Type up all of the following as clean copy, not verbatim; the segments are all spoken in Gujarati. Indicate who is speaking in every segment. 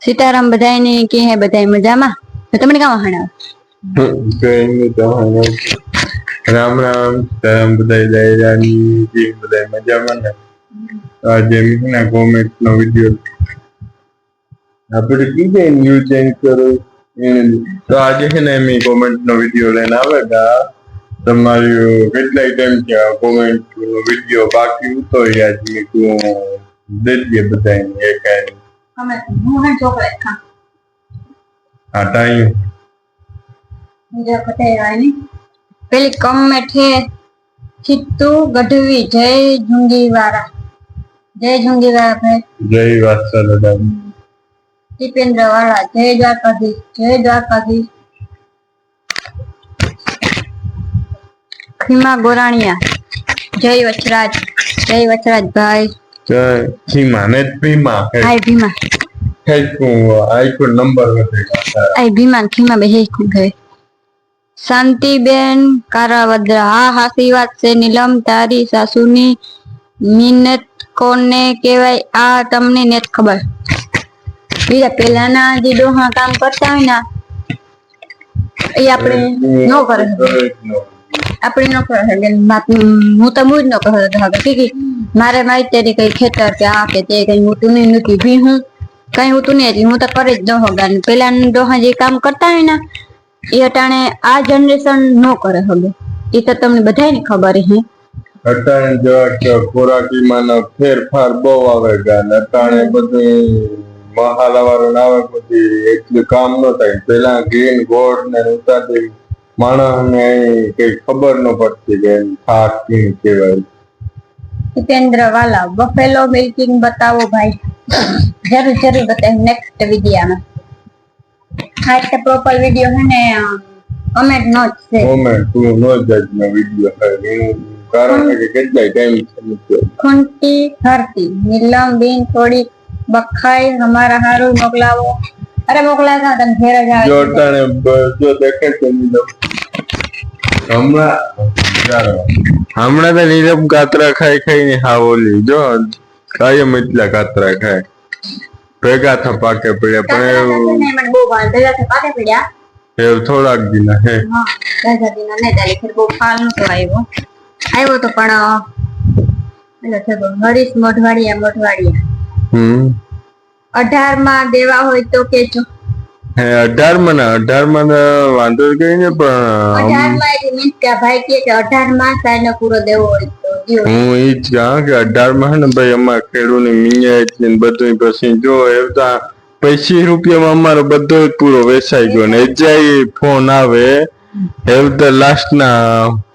Speaker 1: सीताराम बधाई ने के है बधाई मजा में तो तमने का वहां
Speaker 2: राम राम सीताराम बधाई जय रानी जी बधाई मजा में आज ना कमेंट नो वीडियो આપણે કીધે ન્યૂ ચેન્જ કરો તો આજે છે ને મેં કોમેન્ટ નો વિડીયો લઈને આવેગા તમારી કેટલાય ટાઈમ થયા કોમેન્ટ નો વિડીયો બાકી હતો યાદ મેં તું દે દે બધાને એક
Speaker 1: અમે હું ચોકલેટ ખા
Speaker 2: હા ટાઈમ
Speaker 1: मुझे पता है नहीं पहले कमेंट है चित्तू गढ़वी जय झुंगीवाड़ा है
Speaker 2: जय वात्सल्य
Speaker 1: दीपेंद्र वाला जय द्वारकाधीश खीमा गोराणिया जय वचराज भाई
Speaker 2: जय खीमा ने भीमा
Speaker 1: हाय भीमा
Speaker 2: है को आई को नंबर बताएगा
Speaker 1: आई भीमा खीमा बे है को गए शांतिबेन कारावद्रा हाँ हासी बात से नीलम तारी सासुनी मिन्नत कोने केवाय आ तमने नेत खबर बीजा पेलाना जे डोहा काम करता है ना ए आपणे नो करे आपणे नो करे बात हूं तो मुज नो करे तो कि मारे माई तेरी कई खेतर के आ के ते कई हूं तूने नुकी भी हूं कई हूं तूने हूं तो करे ज न होगा पेला डोहा जे काम करता है ना ये अटाणे आ जनरेशन नो करे हबे ये तो तमने बधाई ने खबर है
Speaker 2: अटाणे जो खोराकीमां फेरफार बહુ આવેગા ને અટાણે બધું મહાલાવાળો આવે પછી એટલું કામ ન થાય પેલા ગ્રીન ગોળ ને ઉતારી માણસને કઈ ખબર ન પડતી કે ખાસ કેમ કહેવાય
Speaker 1: दीपेंद्र वाला बफेलो मिल्किंग बताओ भाई जरूर बताए नेक्स्ट वीडियो में आज का प्रॉपर वीडियो है ने कमेंट नोट से
Speaker 2: कमेंट तू नो जज ना वीडियो है कारण है कि कितना टाइम से
Speaker 1: खुंटी धरती नीलम बीन थोड़ी बखाई हमारा हारू मोकलावो अरे मोकला था तन घेरा जा
Speaker 2: जोटाने जो देखे तो नीलम हमला तो नीलम कातरा खाई खाई ने हावोली जो कायम इतला कातरा खाए भेगा थपा के पड़े पण
Speaker 1: મને બહુ વાલ ભેગા થપા કે પડ્યા
Speaker 2: એ થોડાક દિન હે
Speaker 1: હા ભેગા દિન ને ચાલે ફિર બહુ ફાલ નો તો આવ્યો તો પણ એટલે થયો હરીશ મોઢવાડિયા 18 માં દેવા હોય તો કેજો
Speaker 2: હે 18 માં વાંધો કઈ ને પણ
Speaker 1: 18 માં એ મીન્સ કે ભાઈ કે 18 માં સાઈનો પૂરો દેવો હોય તો
Speaker 2: હું ઈ જ કહા કે 18 માં ને ભાઈ અમાર ખેડૂને મિયા એટલે બધું પછી જો એવતા 25 રૂપિયામાં અમારો બધો પૂરો વેચાઈ ગયો ને જાય ફોન આવે એવતા લાસ્ટ ના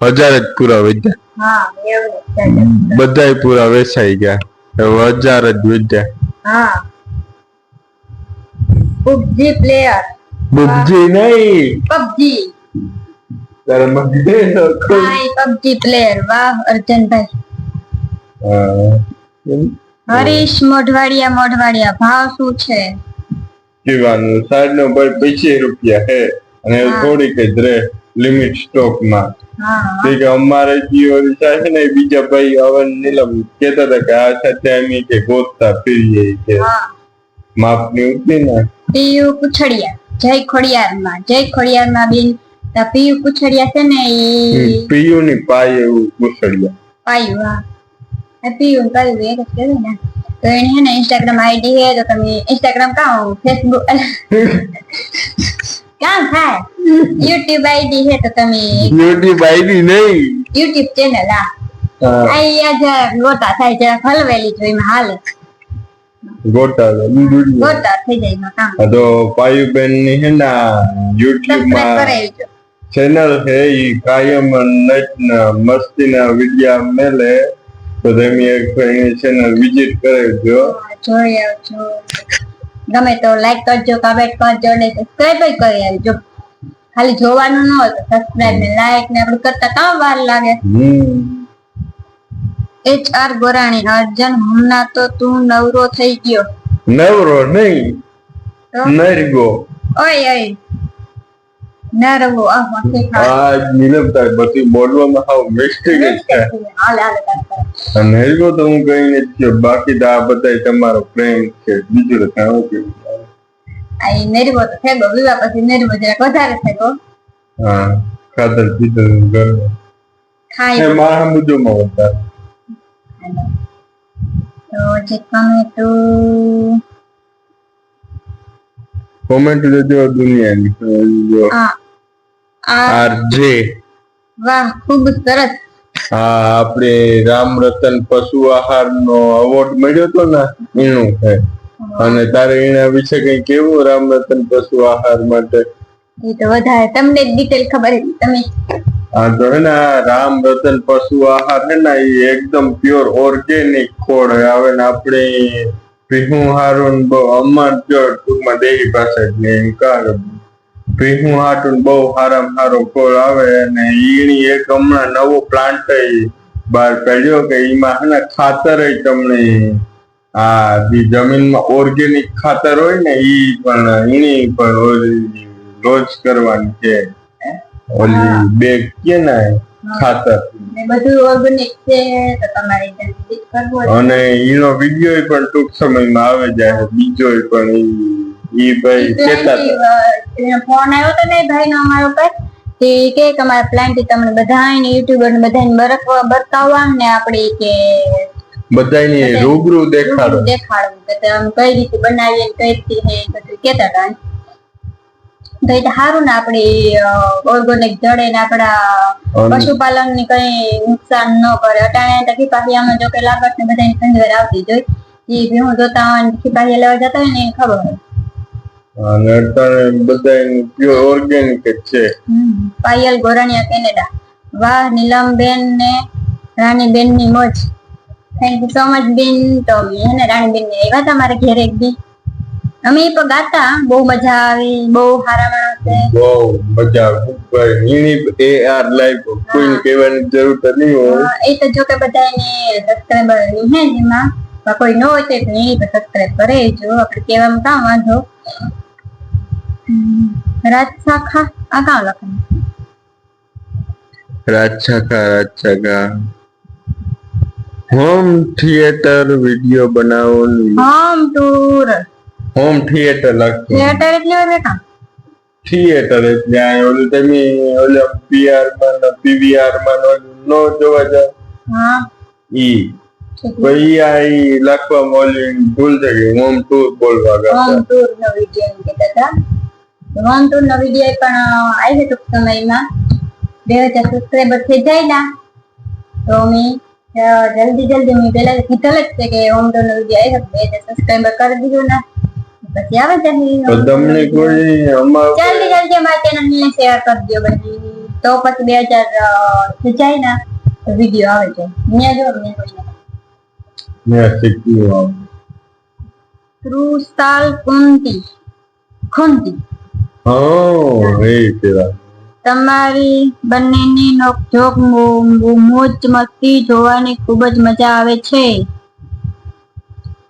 Speaker 2: 1000 જ પૂરા વેચ્યા
Speaker 1: હા એવું
Speaker 2: બધાય પૂરા વેચાઈ ગયા 1000 જ વેચ્યા
Speaker 1: હા PUBG પ્લેયર
Speaker 2: PUBG નહીં
Speaker 1: PUBG
Speaker 2: તારે મને
Speaker 1: હાય PUBG પ્લેયર વાહ અર્જન ભાઈ હરીશ મોઢવાડિયા ભાવ શું છે
Speaker 2: જીવાનું સાઈડ નો ભાઈ 25 રૂપિયા હે અને થોડી કે રે લિમિટ સ્ટોક માં ठीक है हमारे जी और है ना बीजा भाई अवन नीलम कहता था कि आज टाइम के गोता फिर ये के माप नहीं उतनी ना
Speaker 1: पीयू कुछड़िया जय खोड़ियार में बिन ता पीयू कुछड़िया से ने
Speaker 2: पीयू नहीं पाए वो कुछड़िया
Speaker 1: पायू हां पीयू का वे के ना तो इन्हें है ना इंस्टाग्राम आईडी है तो तुम इंस्टाग्राम का हो फेसबुक क्या है YouTube आईडी है तो तुम
Speaker 2: YouTube आईडी नहीं
Speaker 1: YouTube चैनल आई आज गोटा થાય છે હલવેલી જોઈ માં હાલે
Speaker 2: गोटा
Speaker 1: થઈ જાય માં કામ
Speaker 2: तो पायु बेन ની है ना YouTube માં चैनल है ये कायम नेट मस्ती ना वीडियो मेले तो તમે એક ચેનલ વિઝિટ કરજો
Speaker 1: જોઈ આવજો ગમે તો લાઈક કરજો કમેન્ટ કરજો ને સબસ્ક્રાઇબ કરી આવજો ખાલી જોવાનું ન હોય તો સબસ્ક્રાઇબ ને લાઈક ને આપણે કરતા કામ વાર લાગે HR ગોરાણી અર્જન હમણા તો તું નવરો થઈ ગયો
Speaker 2: નવરો નહીં નરગો
Speaker 1: ઓય નરગો આ
Speaker 2: નીલમ તાર બધી બોલવામાં હાવ મિસ્ટેક છે
Speaker 1: હાલે
Speaker 2: નરગો તો હું કઈ નથી બાકી તો આ બધા તમારો પ્રેમ છે બીજું તો કાંઈ
Speaker 1: આ નરવો તો થઈ ગયો વિવાહ પછી નરવો જરાક વધારે થઈ ગયો
Speaker 2: હા ખાતર પીતર ઘર
Speaker 1: ખાય
Speaker 2: મારા મુદ્દોમાં વધારે
Speaker 1: તો જે
Speaker 2: કોમેન્ટ જો દુનિયાની જો આરજે
Speaker 1: વાહ ખૂબ સરસ
Speaker 2: હા આપણે રામ રતન પશુ આહાર નો અવોર્ડ મળ્યો તો ને એનું છે અને તારે એના વિશે કઈ કેવું રામ રતન પશુ આહાર માટે
Speaker 1: એ તો વધારે તમને ડિટેલ ખબર હતી તમે
Speaker 2: હા તો હે ને રામ રતન પશુ આહાર હે ને એ એકદમ પ્યોર ઓર્ગેનિક ખોળ આવે ને આપણે ભીહું હારું બહુ અમાર જો ટૂંકમાં દેવી પાસે જ ને ભીહું હાટું બહુ સારામાં સારો ખોળ આવે અને ઈની એક હમણાં નવો પ્લાન્ટ બહાર કાઢ્યો કે એમાં હે ને ખાતર તમને આ જે જમીનમાં ઓર્ગેનિક ખાતર હોય ને ઈ પણ એની પણ રોજ કરવાની છે ઓલી બેગ કે ને ખાતર
Speaker 1: બધું ઓર્ગેનિક છે તો તમારે જલ્દી કરવું
Speaker 2: અને એનો વિડીયો પણ ટૂંક સમયમાં આવે જાય બીજો પણ ઈ ભાઈ કેતા
Speaker 1: ફોન આવ્યો તો ને ભાઈ નો અમારો પર કે અમારા પ્લાન થી તમને બધાને યુટ્યુબર ને બધાને બતાવવા ને આપણે કે
Speaker 2: બધાને રૂબરૂ દેખાડવું
Speaker 1: કે તમે કઈ રીતે બનાવીએ કઈ રીતે બધું કેતા હતા તો એ સારું ને આપણે ઓર્ગેનિક જડે ને આપડા પશુપાલન ની કઈ નુકસાન ન કરે અટાણે ખીપાહિયામાં જો કે લાગત ને બધાની સંજવાર આવતી જોઈ એ ભીહું જોતા હોય ખીપાહિયા લેવા જતા હોય ને એ ખબર હોય
Speaker 2: અને અત્યારે બધા પ્યોર ઓર્ગેનિક જ છે
Speaker 1: પાયલ ગોરાણીયા કેનેડા વાહ નીલમબેન ને રાણીબેન ની મોજ થેન્ક યુ સો મચ બેન તો એને રાણીબેન ને આવ્યા હતા મારા ઘરે એક દી અમે પણ ગાતા બહુ મજા આવી બહુ સારા માણસ છે
Speaker 2: બહુ મજા આવી એ આર લાઈવ કોઈ કહેવાની જરૂર નહીં હોય
Speaker 1: એ તો જો કે બધાને સબસ્ક્રાઇબર ની હે જેમાં કોઈ ન હોય તો એ સબસ્ક્રાઇબ કરે જો આપણે કહેવામાં કામ વાંધો રાજશાખા આ કાં લખવાનું
Speaker 2: રાજશાખા હોમ થિયેટર વિડિયો બનાવવાનું હોમ થિયેટર લખતું
Speaker 1: થિયેટર એટલે બેટા
Speaker 2: થિયેટર એટલે આ ઓલું તમે ઓલા પીઆર માં પીવીઆર માં નો જોવા જાવ
Speaker 1: હા
Speaker 2: ઈ ભાઈ આ ઈ લખવામાં ઓલી ભૂલ થઈ ગઈ હોમ ટૂર બોલવા ગયા
Speaker 1: હોમ ટૂર નો વિડિયો કહેતા હતા હોમ ટૂર નો વિડિયો પણ આવી ટૂંક સમયમાં 2000 સબસ્ક્રાઇબર થઈ જાય ના તો મેં જલ્દી મેં પેલા કીધેલ જ છે કે હોમ ટૂર નો વિડિયો આવી 2000 સબસ્ક્રાઇબર કરી દીધું ના પછી આવે છે
Speaker 2: તમને કોઈ
Speaker 1: જલ્દી અમારા ચેનલ ને શેર કરી દો બધી તો પછી 2000 થઈ જાય ના તો વિડિયો આવે છે અહીંયા જો
Speaker 2: મેં શીખ્યું
Speaker 1: ક્રુસ્તાલ ખુંતી
Speaker 2: એ કેવા
Speaker 1: તમારી બંનેની નોકઝોક મોજ મસ્તી જોવાની ખૂબ જ મજા આવે છે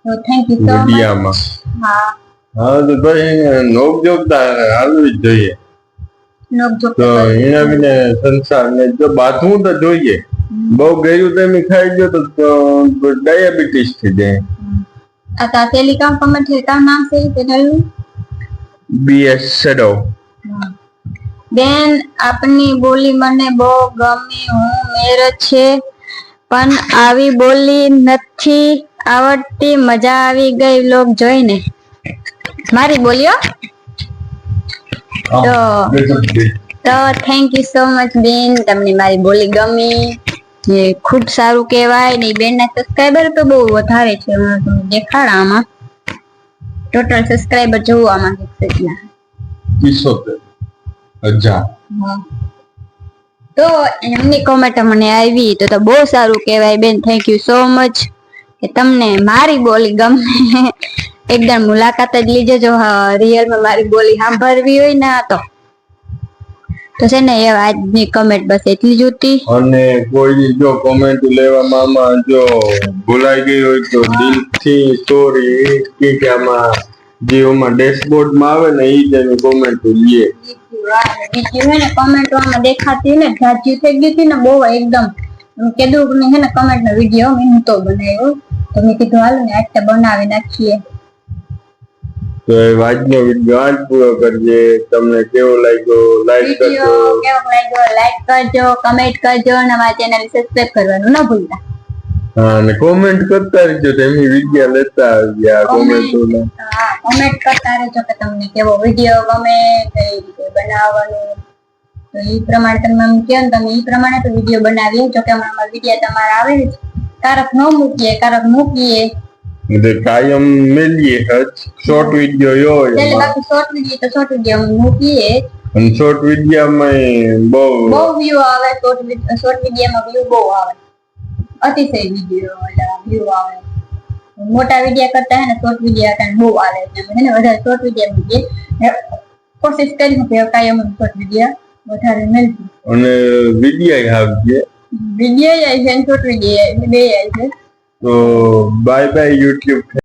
Speaker 1: તો થેન્ક યુ સો મચ હા
Speaker 2: તો ભાઈ નોકઝોક હાલવી જ જોઈએ
Speaker 1: નોકઝોક
Speaker 2: તો એના વિને સંસાર ને જો બાથવું તો જોઈએ બહુ ગયું તમે ખાઈ ગયો તો ડાયાબિટીસ થઈ જાય
Speaker 1: आता टेलीकॉम कमेंट है का नाम से चैनल
Speaker 2: बीएस शेडो
Speaker 1: બેન આપની બોલી મને બહુ ગમી હું મેર છે પણ આવી બોલી નથી આવડતી મજા આવી ગઈ લોક જોઈને મારી બોલ્યો તો થેન્ક યુ સો મચ બેન તમને મારી બોલી ગમી ये खूब सारू कहेवाय ने बेन ना सब्सक्राइबर तो बहुत વધારે છે દેખાડા આમાં ટોટલ સબસ્ક્રાઇબર જોવો આમાં કેટલા
Speaker 2: 75000
Speaker 1: તો એમની કોમેન્ટ મને આવી તો બહુ સારું કહેવાય બેન થેન્ક યુ સો મચ કે તમને મારી બોલી ગમે એકદમ મુલાકાત જ લીજો જો રિયલ માં મારી બોલી સાંભળવી હોય ને તો છે ને એ આજની કમેન્ટ બસ એટલી જ હતી
Speaker 2: અને કોઈ જો કોમેન્ટ લેવામાં જો ભૂલાઈ ગઈ હોય તો દિલથી સોરી કે આમાં જે ઓમાં ડેશબોર્ડ માં આવે ને ઈ જ કોમેન્ટ લીએ
Speaker 1: બીજું હે ને કમેન્ટ આમાં દેખાતી ને જાજી થઈ ગઈ હતી ને બહુ એકદમ કીધું ને હે ને કમેન્ટ નો વિડિયો મેં તો બનાવ્યો તો મેં કીધું હાલ ને આટલા બનાવી નાખીએ
Speaker 2: તો એ આજનો વિડીયો આજ પૂરો કરજે. તમને કેવો લાગ્યો લાઈક કરજો.
Speaker 1: વિડીયો કેવો લાગ્યો લાઈક કરજો, કમેન્ટ કરજો અને અમારી ચેનલ સબસ્ક્રાઇબ કરવાનું ન ભૂલતા.
Speaker 2: હા, અને કોમેન્ટ કરતા રહેજો. તેમની વિડીયો લેતા આવ્યા કોમેન્ટ
Speaker 1: કરતા રહેજો કે તમને કેવો વિડીયો ગમે, કઈ રીતે બનાવવાનું. તો એ પ્રમાણે તમે એમ કહો ને તમે એ પ્રમાણે તો વિડીયો બનાવીએ. જો કે અમારા વિડીયો તમારા આવે છે, કારક ન મૂકીએ, કારક મૂકીએ
Speaker 2: કાયમ મેલીએ શોર્ટ વિડીયો હોય.
Speaker 1: બાકી શોર્ટ વિડીયો તો શોર્ટ વિડીયો મૂકીએ.
Speaker 2: અને શોર્ટ વિડીયોમાં બહુ
Speaker 1: વ્યૂ આવે. શોર્ટ વિડીયોમાં વ્યૂ બહુ આવે, અતિશય વ્યૂ આવે. મોટા વિડીયો કરતા હે ને શોર્ટ વિડીયો કરતા બહુ આવે. એટલે વધારે શોર્ટ વિડીયો મૂકીએ. કોશિશ કરી કે કાયમ શોર્ટ વિડીયો વધારે મળશે.
Speaker 2: અને વિડીયો આવશે,
Speaker 1: વિડીયો આવી છે, શોર્ટ વિડીયો બે આવી છે.
Speaker 2: તો બાય બાય YouTube.